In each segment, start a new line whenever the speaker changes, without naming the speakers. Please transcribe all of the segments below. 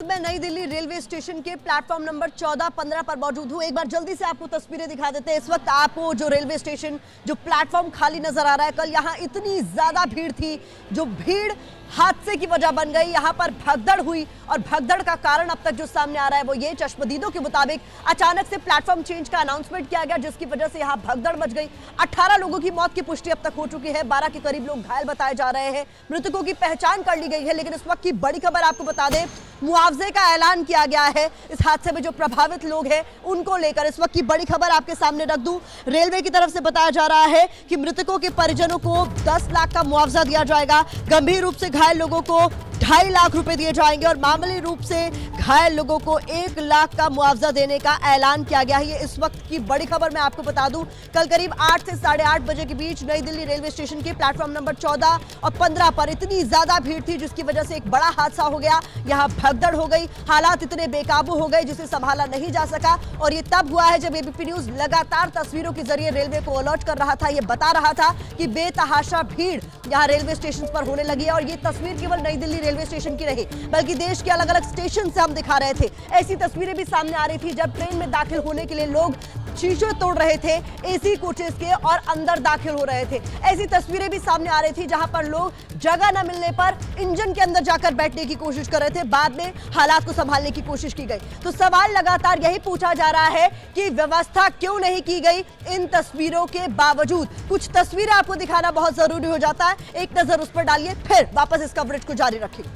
मैं नई Delhi railway station के प्लेटफॉर्म नंबर 14-15 पर मौजूद हूं। एक बार जल्दी से आपको तस्वीरें दिखा देते हैं। इस वक्त आपको जो रेलवे स्टेशन जो प्लेटफॉर्म खाली नजर आ रहा है, कल यहां इतनी ज्यादा भीड़ थी, जो भीड़ हादसे की वजह बन गई। यहां पर भगदड़ हुई और भगदड़ का कारण अब तक जो सामने आ रहा है वो ये, चश्मदीदों के मुताबिक अचानक से प्लेटफॉर्म चेंज का अनाउंसमेंट किया गया, जिसकी वजह से यहां भगदड़ मच गई। 18 लोगों की मौत की पुष्टि अब तक हो चुकी है, 12 के करीब लोग घायल बताए जा रहे हैं। मृतकों की पहचान कर ली गई है, लेकिन इस वक्त की बड़ी खबर आपको बता दें, मुआवजे का ऐलान किया गया है इस हादसे में जो प्रभावित लोग हैं उनको लेकर। इस वक्त की बड़ी खबर आपके सामने रख दूं, रेलवे की तरफ से बताया जा रहा है कि मृतकों के परिजनों को 10 लाख का मुआवजा दिया जाएगा, गंभीर रूप से घायल लोगों को 2.5 लाख रुपए दिए जाएंगे और मामूली रूप से घायल लोगों को 1 लाख का मुआवजा देने का ऐलान किया गया है। ये इस वक्त की बड़ी खबर मैं आपको बता दूं, कल करीब 8 से 8:30 बजे के बीच नई दिल्ली रेलवे स्टेशन के प्लेटफॉर्म नंबर 14 और 15 पर इतनी ज्यादा भीड़ थी जिसकी वजह से एक बड़ा हादसा हो गया। यहां भगदड़ हो गई, हालात इतने बेकाबू हो गए जिसे संभाला नहीं जा सका। और ये तब हुआ है जब एबीपी न्यूज लगातार तस्वीरों के जरिए रेलवे को अलर्ट कर रहा था, ये बता रहा था कि बेतहाशा भीड़ यहां रेलवे स्टेशन पर होने लगी है। और ये तस्वीर केवल नई दिल्ली रेलवे स्टेशन की नहीं, बल्कि देश के अलग अलग स्टेशन से हम दिखा रहे थे। ऐसी तस्वीरें भी सामने आ रही थी जब ट्रेन में दाखिल होने के लिए लोग शीशे तोड़ रहे थे एसी कोचेस के और अंदर दाखिल हो रहे थे। ऐसी तस्वीरें भी सामने आ रही थी जहां पर लोग जगह न मिलने पर इंजन के अंदर जाकर बैठने की कोशिश कर रहे थे, बाद में हालात को संभालने की कोशिश की गई। तो सवाल लगातार यही पूछा जा रहा है कि व्यवस्था क्यों नहीं की गई इन तस्वीरों के बावजूद। कुछ तस्वीरें आपको दिखाना बहुत जरूरी हो जाता है, एक नजर उस पर डालिए, फिर वापस इस कवरेज को जारी रखिए।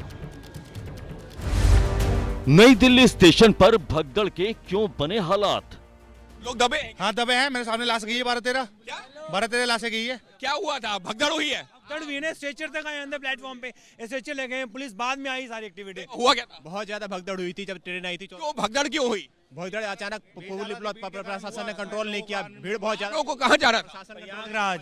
नई दिल्ली स्टेशन पर भगदड़ के क्यों बने हालात?
लोग दबे?
हाँ दबे हैं, मेरे सामने लाश गई है 12-13 लाशें गई है।
क्या हुआ था? भगदड़ हुई है?
भगदड़ हुई है, स्ट्रेचर तक आए अंदर प्लेटफॉर्म पे, स्ट्रेचर ले गए, पुलिस बाद में आई सारी एक्टिविटी।
हुआ क्या था?
बहुत ज्यादा भगदड़ हुई थी जब ट्रेन आई थी।
क्यों भगदड़ क्यों हुई?
भगदड़ अचानक प्रशासन ने कंट्रोल नहीं किया, भीड़ बहुत ज्यादा।
लोगों को कहाँ जा रहा था?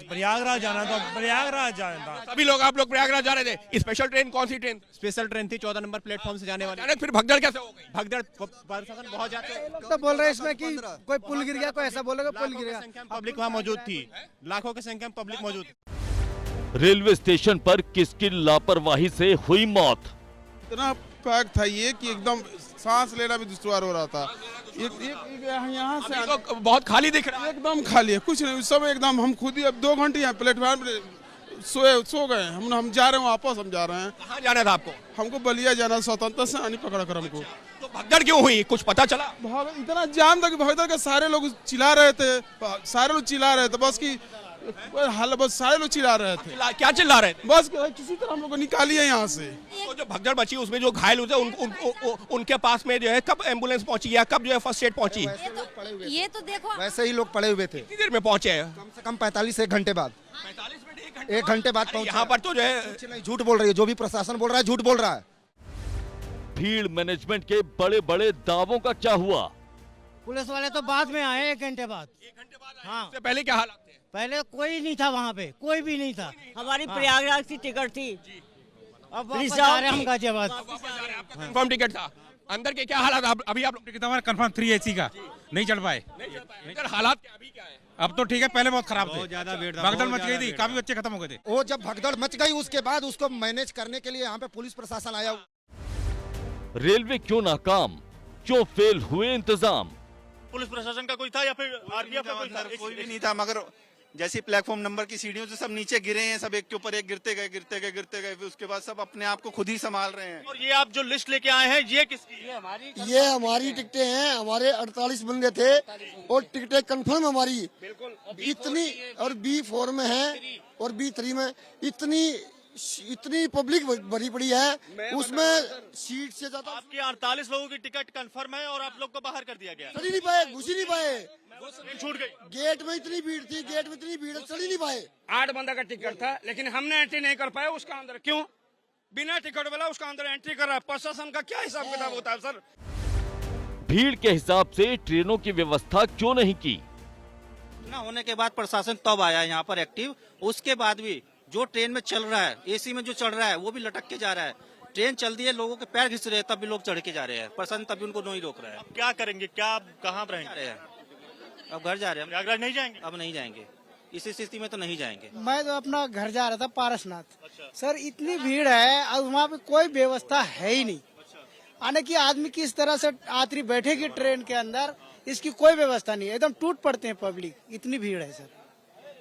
प्रयागराज जाना था, प्रयागराज जाना था।
सभी लोग आप लोग प्रयागराज जा रहे थे। स्पेशल ट्रेन कौन सी ट्रेन?
स्पेशल ट्रेन थी 14 नंबर प्लेटफॉर्म से जाने वाली।
अचानक फिर भगदड़ कैसे हो गई?
भगदड़ प्रशासन बहुत ज्यादा
तो बोल रहे हैं इसमें कि कोई पुल गिर गया, कोई ऐसा बोलेगा पुल गिर गया।
पब्लिक वहाँ मौजूद थी, लाखों की संख्या में पब्लिक मौजूद थी।
रेलवे स्टेशन पर किसकी लापरवाही से हुई मौत?
इतना पैक था ये कि एकदम सांस लेना भी दुश्वार हो रहा था। यहाँ से
अभी तो बहुत खाली दिख रहा है।
एकदम खाली है, कुछ नहीं, उस समय एकदम हम खुद ही अब 2 घंटे यहाँ प्लेटफॉर्म पे सो गए। हम जा रहे हैं वापस, हम जा रहे हैं।
कहाँ जाना था आपको?
हमको बलिया जाना, स्वतंत्रता सेनानी पकड़ा कर हमको।
तो भगदड़ क्यों हुई, कुछ पता चला?
इतना जाम था कि भगदड़ के सारे लोग चिल्ला रहे थे, बस सारे लोग चिल्ला रहे थे।
क्या चिल्ला रहे थे?
बस किसी तरह हम लोग को निकालिए यहाँ से।
तो जो भगदड़ बची उसमें जो घायल हुए उनके पास में जो है कब एम्बुलेंस पहुंची या कब जो है फर्स्ट एड पहुंची?
ये तो देखो,
वैसे ही लोग पड़े हुए थे,
कितनी देर में पहुंचे हैं?
कम से कम 45 एक घंटे बाद।
45 मिनट,
1 घंटे बाद पहुंचे।
यहाँ पर तो जो है
कुछ नहीं, झूठ बोल रही है, जो भी प्रशासन बोल रहा है झूठ बोल रहा है।
भीड़ मैनेजमेंट के बड़े बड़े दावों का क्या हुआ?
पुलिस वाले तो बाद में आए, 1 घंटे बाद।
1 घंटे बाद आए।
हाँ।
उससे पहले क्या हालात थे?
पहले कोई नहीं था वहाँ पे, कोई भी नहीं था।
हमारी प्रयागराज की टिकट थी,
अब वापस जा रहे हैं हम गाजियाबाद।
आपका कंफर्म टिकट था। अंदर के क्या हालात? अभी आप लोग
टिकट हमारा कंफर्म 3 AC का नहीं चढ़ पाए।
अंदर हालात क्या अभी क्या है?
अब तो ठीक है, पहले बहुत खराब थे,
बहुत ज्यादा भीड़ था,
भगदड़
बहुत
मच गई
ज्यादा
थी,
भीड़
काफी बच्चे खत्म हो गए थे।
वो जब भगदड़ मच गई उसके बाद उसको मैनेज करने के लिए यहाँ पे पुलिस प्रशासन आया।
रेलवे क्यों नाकाम? क्यों फेल हुए इंतजाम?
पुलिस प्रशासन का कोई था या फिर आरपीएफ का कोई था?
कोई भी नहीं था, मगर जैसे प्लेटफॉर्म नंबर की सीढ़ियों से सब नीचे गिरे हैं, सब एक के ऊपर एक गिरते गए फिर उसके बाद सब अपने आप को खुद ही संभाल रहे हैं।
और ये आप जो लिस्ट लेके आए हैं ये किसकी?
ये हमारी टिकटें हैं, हमारे 48 बंदे थे और टिकटें कंफर्म हमारी इतनी, और B4 में है और B3 में इतनी पब्लिक भरी पड़ी है, उसमें सीट से ज्यादा।
आपकी 48 लोगों की टिकट कंफर्म है और आप लोग को बाहर कर दिया गया।
चढ़ ही नहीं पाए, घुस ही नहीं पाए,
छूट गई।
गेट में इतनी भीड़ थी, चढ़ ही नहीं पाए।
8 बंदा का टिकट था, लेकिन हमने एंट्री नहीं कर पाए उसका अंदर। क्यों? बिना टिकट वाला उसका अंदर एंट्री कर रहा है। प्रशासन का क्या हिसाब किताब होता है सर?
भीड़ के हिसाब से ट्रेनों की व्यवस्था क्यों नहीं की?
ना होने के बाद प्रशासन तब आया यहाँ पर एक्टिव, उसके बाद भी जो ट्रेन में चल रहा है, AC में जो चल रहा है वो भी लटक के जा रहा है। ट्रेन चल दी है, लोगों के पैर घिस रहे हैं, तब भी लोग चढ़ के जा रहे हैं। प्रशासन तभी उनको नहीं रोक रहा है।
क्या करेंगे? क्या आप कहाँ
जा
रहेंगे?
रहे हैं, अब घर जा रहे हैं।
प्रयागराज नहीं जाएंगे?
अब नहीं जाएंगे, इस स्थिति में तो नहीं जाएंगे।
मैं तो अपना घर जा रहा था पारसनाथ। सर इतनी भीड़ है, अब वहाँ पे कोई व्यवस्था है ही नहीं। आने की आदमी किस तरह से यात्री बैठेगी ट्रेन के अंदर, इसकी कोई व्यवस्था नहीं है। एकदम टूट पड़ते हैं पब्लिक, इतनी भीड़ है सर,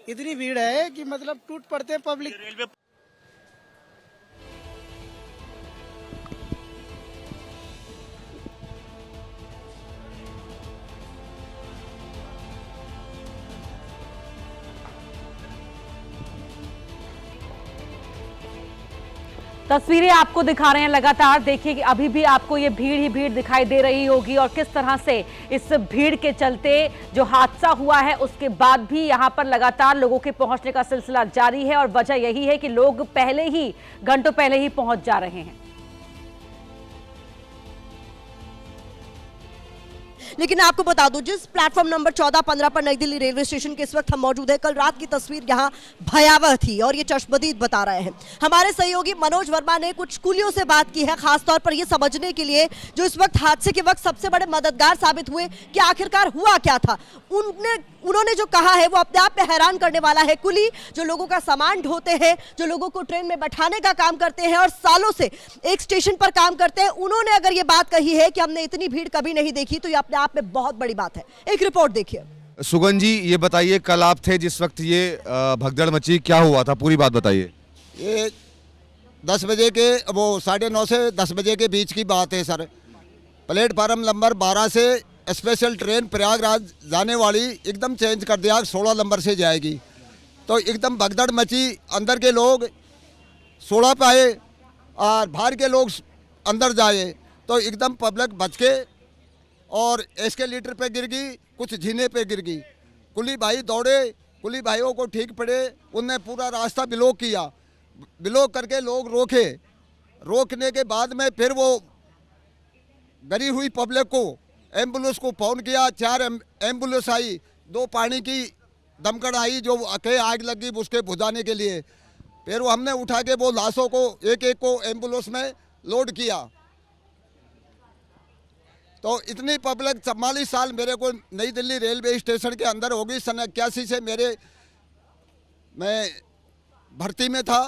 इतनी भीड़ है कि मतलब टूट पड़ते हैं पब्लिक।
तस्वीरें आपको दिखा रहे हैं लगातार। देखिए कि अभी भी आपको ये भीड़ ही भीड़ दिखाई दे रही होगी और किस तरह से इस भीड़ के चलते जो हादसा हुआ है उसके बाद भी यहां पर लगातार लोगों के पहुंचने का सिलसिला जारी है और वजह यही है कि लोग घंटों पहले ही पहुंच जा रहे हैं।
लेकिन आपको बता दूं, जिस प्लेटफॉर्म नंबर 14-15 पर नई दिल्ली रेलवे स्टेशन के इस वक्त हम मौजूद है, कल रात की तस्वीर यहां भयावह थी और ये चश्मदीद बता रहे हैं। हमारे सहयोगी मनोज वर्मा ने कुछ कुलियों से बात की है, खासतौर पर ये समझने के लिए जो इस वक्त हादसे के वक्त सबसे बड़े मददगार साबित हुए कि आखिरकार हुआ क्या था। उन्होंने जो कहा है वो अपने आप में हैरान करने वाला है। कुली जो लोगों का सामान ढोते हैं, जो लोगों को ट्रेन में बैठाने का काम करते हैं और सालों से एक स्टेशन पर काम करते हैं, उन्होंने अगर ये बात कही है कि हमने इतनी भीड़ कभी नहीं देखी, तो ये अपने आप में बहुत बड़ी बात है। एक रिपोर्ट देखिए।
सुगन जी, ये बताइए, कल आप थे जिस वक्त ये भगदड़ मची, क्या हुआ था, पूरी बात बताइए।
ये 10 बजे के, वो 9:30 से 10 बजे के बीच की बात है सर। प्लेटफार्म नंबर 12 से स्पेशल ट्रेन प्रयागराज जाने वाली एकदम चेंज कर दिया, 16 नंबर से जाएगी। तो एकदम भगदड़ मची, अंदर के लोग 16 पे आए और बाहर के लोग अंदर जाए, तो एकदम पब्लिक बच के और एस्केलेटर पे गिर गई, कुछ जीने पे गिर गई। कुली भाई दौड़े, कुली भाइयों को ठीक पड़े, उनने पूरा रास्ता ब्लॉक किया। ब्लॉक करके लोग रोके, रोकने के बाद में फिर वो गरी हुई पब्लिक को एम्बुलेंस को फ़ोन किया। 4 एम्बुलेंस आई, 2 पानी की दमकल आई जो के आग लगी उसके बुझाने के लिए। फिर वो हमने उठा के वो लाशों को एक एक को एम्बुलेंस में लोड किया। तो इतनी पब्लिक 44 साल मेरे को नई दिल्ली रेलवे स्टेशन के अंदर होगी। सन 81 से मैं भर्ती में था,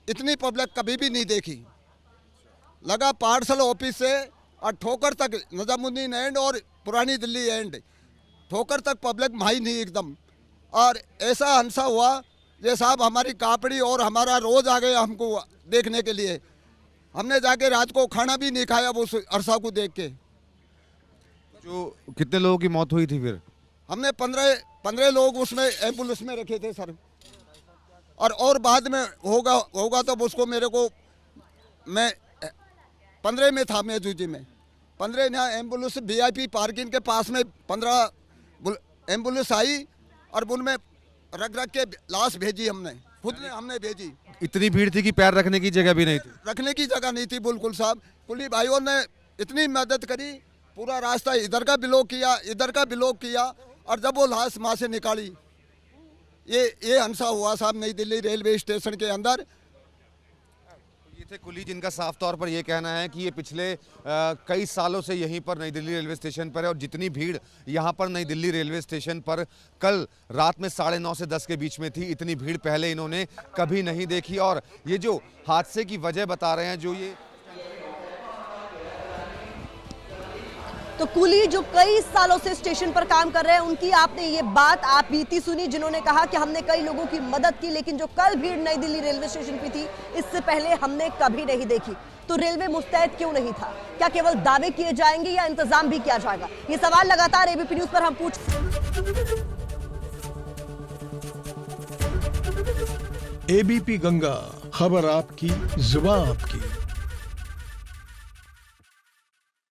इतनी पब्लिक कभी भी नहीं देखी। लगा पार्सल ऑफिस से और ठोकर तक, निजामुद्दीन एंड और पुरानी दिल्ली एंड, ठोकर तक पब्लिक माही नहीं एकदम। और ऐसा हंसा हुआ ये साहब हमारी कापड़ी और हमारा रोज आ गया हमको देखने के लिए। हमने जाके रात को खाना भी नहीं खाया वो अरसा को देख के।
जो कितने लोगों की मौत हुई थी फिर?
हमने 15 लोग उसमें एम्बुलेंस में रखे थे सर। और बाद में होगा तो उसको मेरे को, मैं 15 में था, मैं जूजी में 15 यहाँ एम्बुलेंस VIP पार्किंग के पास में 15 एम्बुलेंस आई और उनमें रख के लाश भेजी हमने भेजी।
इतनी भीड़ थी कि पैर रखने की जगह भी नहीं थी?
रखने की जगह नहीं थी बिल्कुल साहब। कुली भाइयों ने इतनी मदद करी, पूरा रास्ता इधर का ब्लॉक किया, इधर का ब्लॉक किया, और जब वो लाश वहाँ से निकाली, ये हंसा हुआ साहब नई दिल्ली रेलवे स्टेशन के अंदर।
ये थे कुली जिनका साफ तौर पर ये कहना है कि ये पिछले कई सालों से यहीं पर नई दिल्ली रेलवे स्टेशन पर है और जितनी भीड़ यहाँ पर नई दिल्ली रेलवे स्टेशन पर कल रात में 9:30 से 10 के बीच में थी, इतनी भीड़ पहले इन्होंने कभी नहीं देखी। और ये जो हादसे की वजह बता रहे हैं, जो ये
तो कुली जो कई सालों से स्टेशन पर काम कर रहे हैं, उनकी आपने ये बात आप बीती सुनी, जिन्होंने कहा कि हमने कई लोगों की मदद की, लेकिन जो कल भीड़ नई दिल्ली रेलवे स्टेशन पे थी, इससे पहले हमने कभी नहीं देखी। तो रेलवे मुस्तैद क्यों नहीं था? क्या केवल दावे किए जाएंगे या इंतजाम भी किया जाएगा? ये सवाल लगातार एबीपी न्यूज पर हम पूछ।
एबीपी गंगा, खबर आपकी, जुबान आपकी।